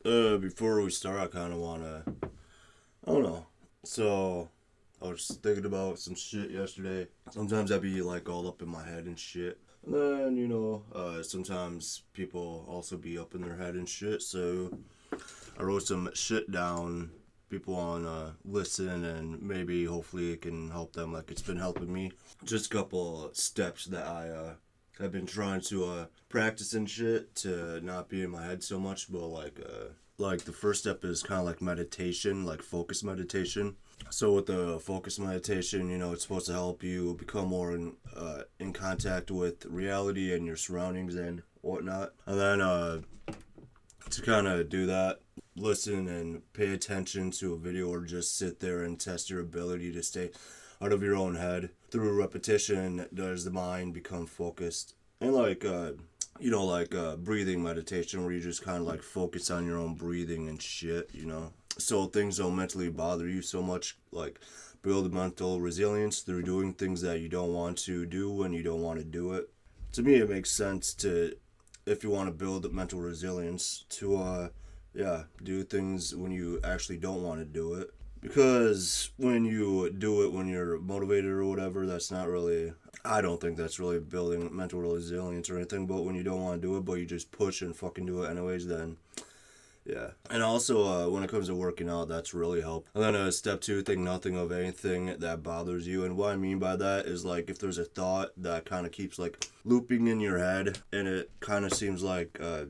Before we start, I kind of want to, I don't know. So, I was thinking about some shit yesterday. Sometimes I be like all up in my head and shit. And then, sometimes people also be up in their head and shit. So, I wrote some shit down. People want to listen and maybe hopefully it can help them like it's been helping me. Just a couple steps that I've been trying to practice and shit to not be in my head so much, but like the first step is kind of like meditation, like focus meditation. So with the focus meditation, it's supposed to help you become more in contact with reality and your surroundings and whatnot. And then to kind of do that, listen and pay attention to a video or just sit there and test your ability to stay out of your own head. Through repetition, does the mind become focused? And breathing meditation where you just kind of like focus on your own breathing and shit. So things don't mentally bother you so much. Like build mental resilience through doing things that you don't want to do when you don't want to do it. To me, it makes sense to, if you want to build mental resilience, to do things when you actually don't want to do it. Because when you do it when you're motivated or whatever, that's not really, I don't think that's really building mental resilience or anything. But when you don't want to do it, but you just push and fucking do it anyways, then yeah. And also, when it comes to working out, that's really helped. And then step two, think nothing of anything that bothers you. And what I mean by that is like if there's a thought that kind of keeps like looping in your head, and it kind of seems like a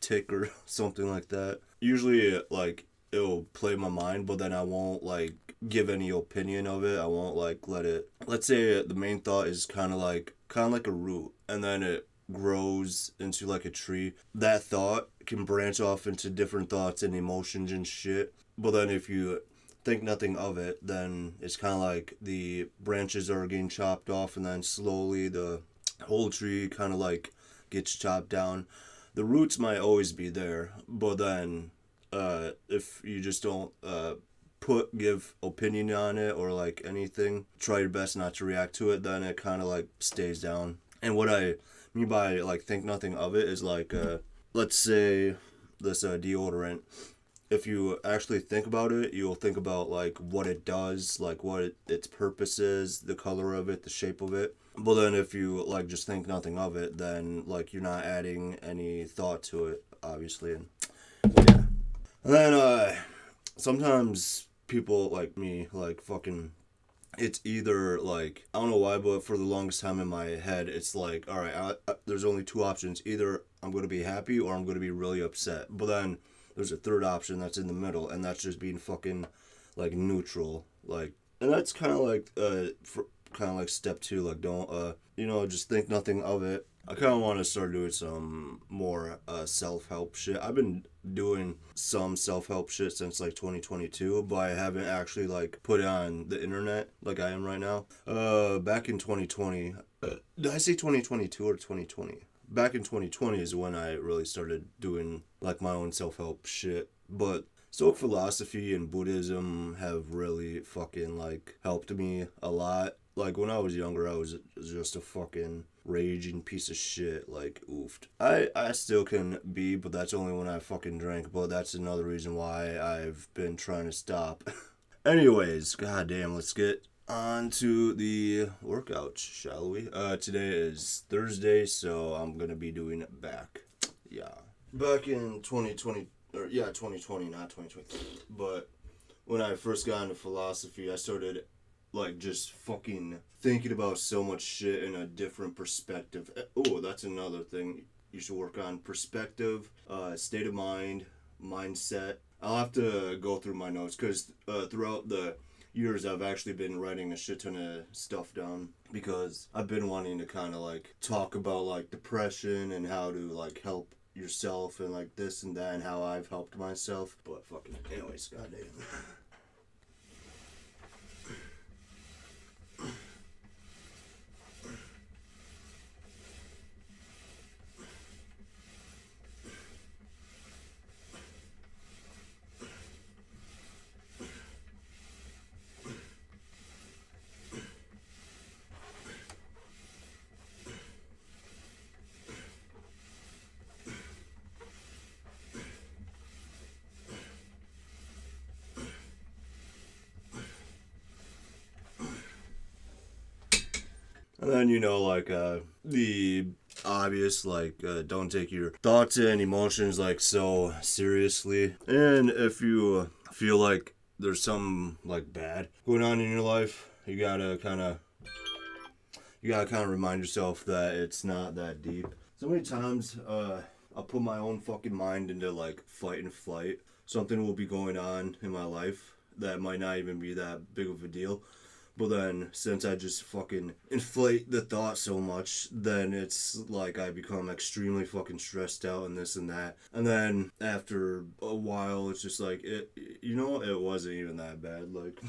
tick or something like that. Usually, like it'll play my mind, but then I won't like give any opinion of it. I won't like let it. Let's say the main thought is kind of like a root, and then it grows into like a tree. That thought can branch off into different thoughts and emotions and shit. But then if you think nothing of it, then it's kind of like the branches are getting chopped off, and then slowly the whole tree kind of like gets chopped down. The roots might always be there, but then if you just don't give opinion on it or like anything, try your best not to react to it, then it kind of like stays down. And what I mean by like think nothing of it is like let's say this deodorant. If you actually think about it, you'll think about like what it does, like what its purpose is, the color of it, the shape of it. But then if you like just think nothing of it, then like you're not adding any thought to it, obviously. And yeah. And then sometimes people like me like fucking, it's either like, I don't know why, but for the longest time in my head it's like, all right, there's only two options. Either I'm going to be happy or I'm going to be really upset. But then there's a third option that's in the middle, and that's just being fucking like neutral. Like, and that's kind of like step two. Like, don't just think nothing of it. I kind of want to start doing some more self-help shit. I've been doing some self-help shit since like 2022, but I haven't actually like put it on the internet like I am right now. Back in 2020, did I say 2022 or 2020? Back in 2020 is when I really started doing like my own self-help shit. But Stoic philosophy and Buddhism have really fucking like helped me a lot. Like when I was younger, I was just a fucking raging piece of shit. Like, oofed. I still can be, but that's only when I fucking drink. But that's another reason why I've been trying to stop. Anyways, goddamn, let's get on to the workout, shall we? Today is Thursday, so I'm gonna be doing back. Yeah. Back in 2020, 2020, not 2020. But when I first got into philosophy, I started like just fucking thinking about so much shit in a different perspective. Oh, that's another thing you should work on: perspective, state of mind, mindset. I'll have to go through my notes because throughout the years I've actually been writing a shit ton of stuff down because I've been wanting to kind of like talk about like depression and how to like help yourself and like this and that and how I've helped myself. But fucking anyways, goddamn. And then, like, the obvious, like, don't take your thoughts and emotions, like, so seriously. And if you feel like there's something, like, bad going on in your life, you gotta kind of remind yourself that it's not that deep. So many times, I'll put my own fucking mind into, like, fight and flight. Something will be going on in my life that might not even be that big of a deal. But then, since I just fucking inflate the thought so much, then it's like I become extremely fucking stressed out and this and that. And then, after a while, it's just like, it wasn't even that bad. Like,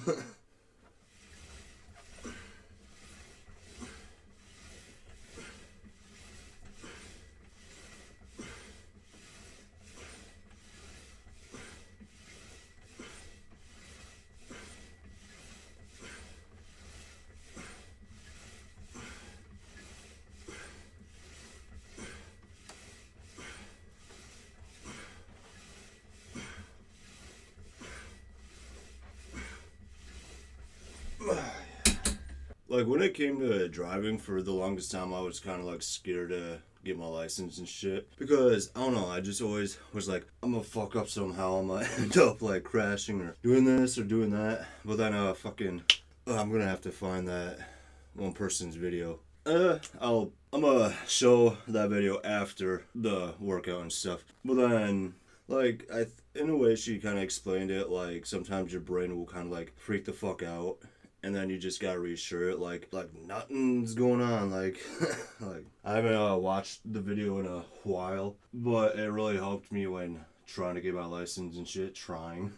like when it came to driving, for the longest time I was kind of like scared to get my license and shit, because I don't know, I just always was like, I'm gonna fuck up somehow, I'm gonna end up like crashing or doing this or doing that. But then I'm gonna have to find that one person's video. I'm gonna show that video after the workout and stuff. But then, like, in a way, she kind of explained it, like, sometimes your brain will kind of, like, freak the fuck out. And then you just gotta reassure it, like nothing's going on, like, like, I haven't watched the video in a while, but it really helped me when trying to get my license and shit, trying.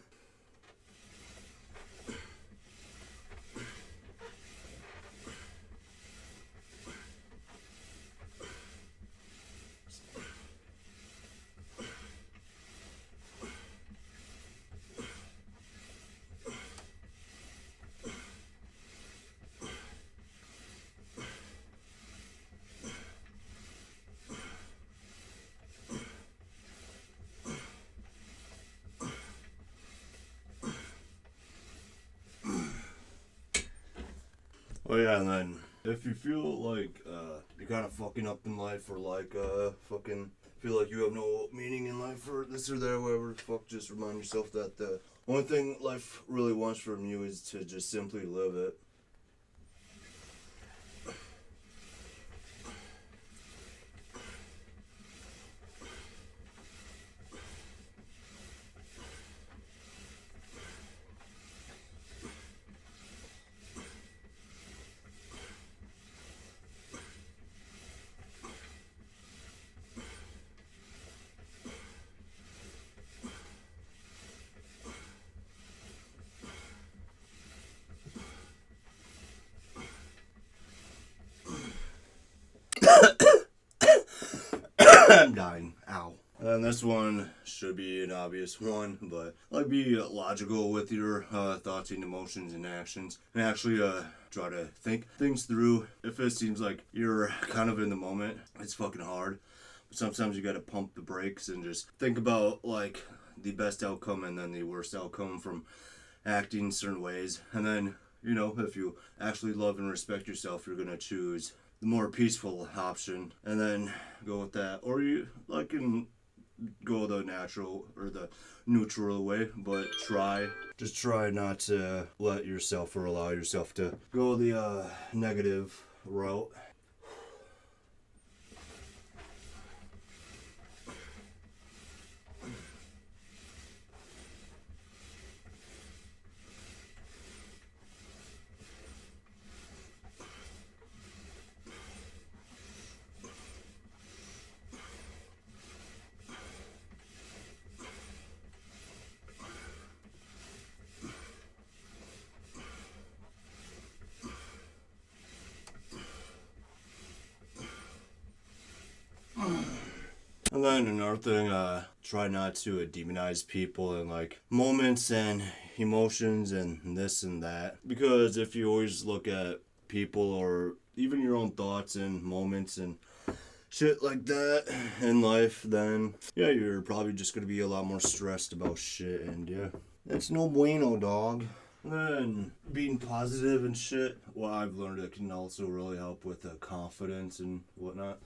Oh yeah, and then if you feel like you're kind of fucking up in life, or like fucking feel like you have no meaning in life, or this or that, whatever the fuck, just remind yourself that the only thing life really wants from you is to just simply live it. I'm dying. Ow. And this one should be an obvious one, but like, be logical with your thoughts and emotions and actions, and actually try to think things through. If it seems like you're kind of in the moment, it's fucking hard. But sometimes you gotta pump the brakes and just think about like the best outcome and then the worst outcome from acting certain ways. And then, if you actually love and respect yourself, you're gonna choose the more peaceful option and then go with that. Or you like can go the natural or the neutral way, but just try not to let yourself or allow yourself to go the negative route. And then another thing, try not to demonize people and like moments and emotions and this and that. Because if you always look at people or even your own thoughts and moments and shit like that in life, then yeah, you're probably just gonna be a lot more stressed about shit, and yeah, that's no bueno, dog. And then being positive and shit, well, I've learned it can also really help with confidence and whatnot.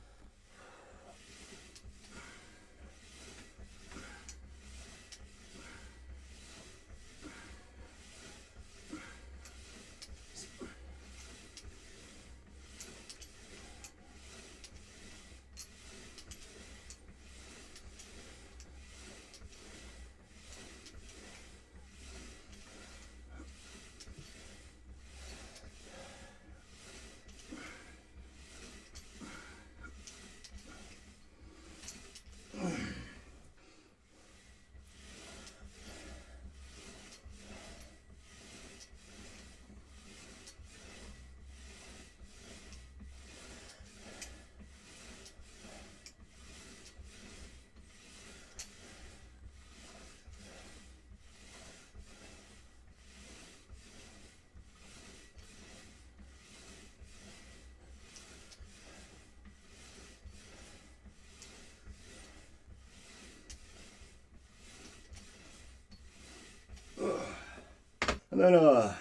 And then,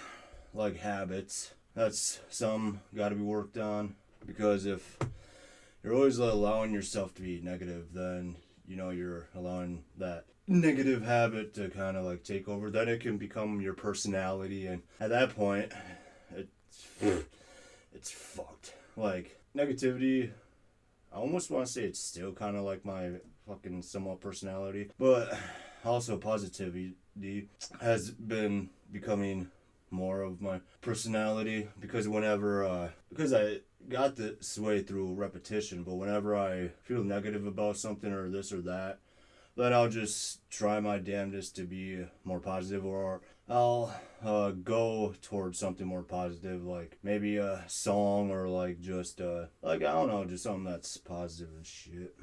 like habits. That's some got to be worked on. Because if you're always allowing yourself to be negative, then, you know, you're allowing that negative habit to kind of like take over. Then it can become your personality. And at that point, it's fucked. Like, negativity, I almost want to say it's still kind of like my fucking somewhat personality. But also positivity has been becoming more of my personality because because I got this way through repetition, but whenever I feel negative about something or this or that, then I'll just try my damnedest to be more positive, or I'll go towards something more positive, like maybe a song, or like just like I don't know, just something that's positive and shit.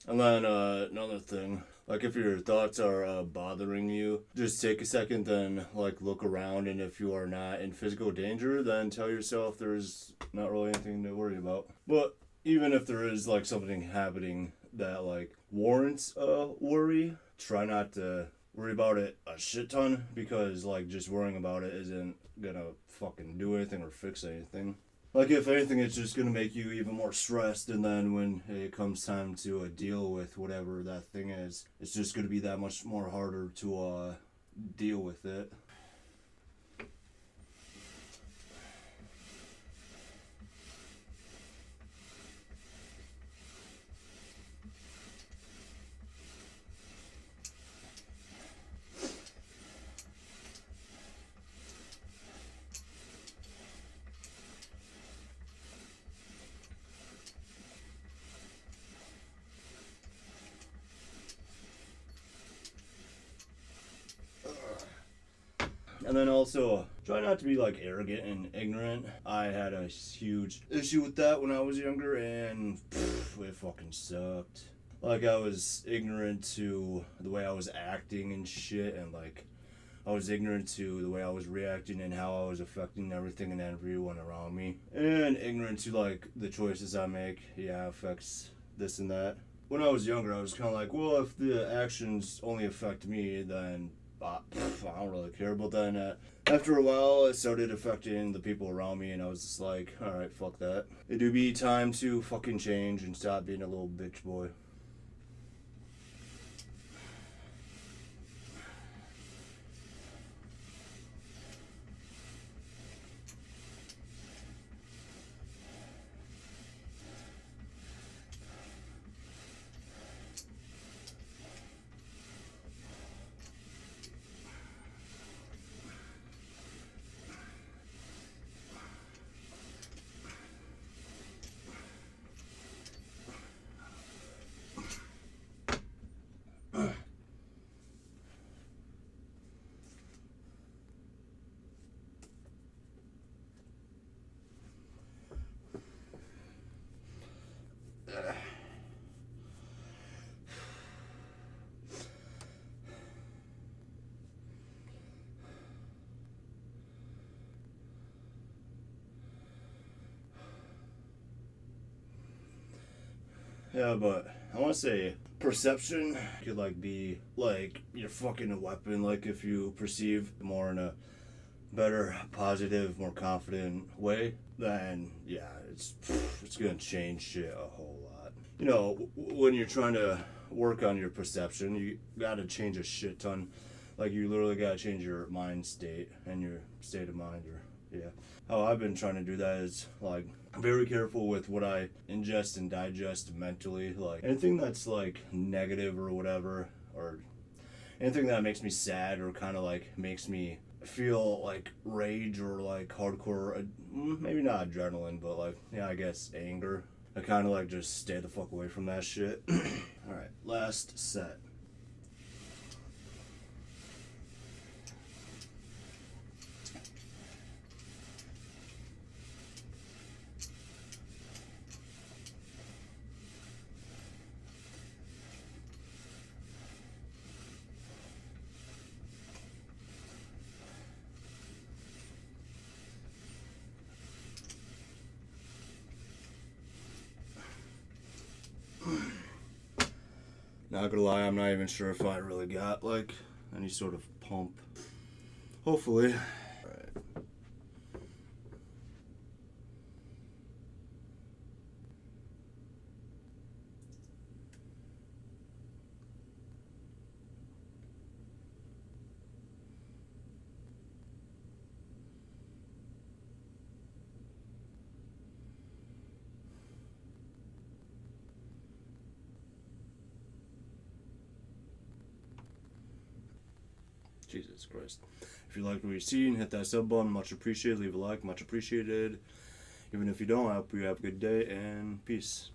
And then another thing, like if your thoughts are bothering you, just take a second, then like look around, and if you are not in physical danger, then tell yourself there's not really anything to worry about. But even if there is like something happening that like warrants worry, try not to worry about it a shit ton, because like just worrying about it isn't gonna fucking do anything or fix anything. Like, if anything, it's just gonna make you even more stressed, and then when it comes time to deal with whatever that thing is, it's just gonna be that much more harder to deal with it. And then also, try not to be like arrogant and ignorant. I had a huge issue with that when I was younger, and it fucking sucked. Like, I was ignorant to the way I was acting and shit, and like I was ignorant to the way I was reacting and how I was affecting everything and everyone around me. And ignorant to like the choices I make, yeah, affects this and that. When I was younger, I was kind of like, well, if the actions only affect me, then I don't really care. But then after a while, it started affecting the people around me, and I was just like, alright, fuck that. It do be time to fucking change and stop being a little bitch boy. Yeah, but I want to say perception could like be like your fucking weapon. Like if you perceive more in a better, positive, more confident way, then yeah, it's gonna change shit a whole lot. You know, when you're trying to work on your perception, you gotta change a shit ton. Like you literally gotta change your mind state and your state of mind. Or yeah, how I've been trying to do that is like very careful with what I ingest and digest mentally. Like anything that's like negative or whatever, or anything that makes me sad or kind of like makes me feel like rage or like hardcore, maybe not adrenaline, but like, yeah, I guess anger. I kind of like just stay the fuck away from that shit. All right, last set. Not gonna lie, I'm not even sure if I really got like any sort of pump. Hopefully. Alright. Jesus Christ. If you liked what you're seeing, hit that sub button. Much appreciated. Leave a like. Much appreciated. Even if you don't, I hope you have a good day and peace.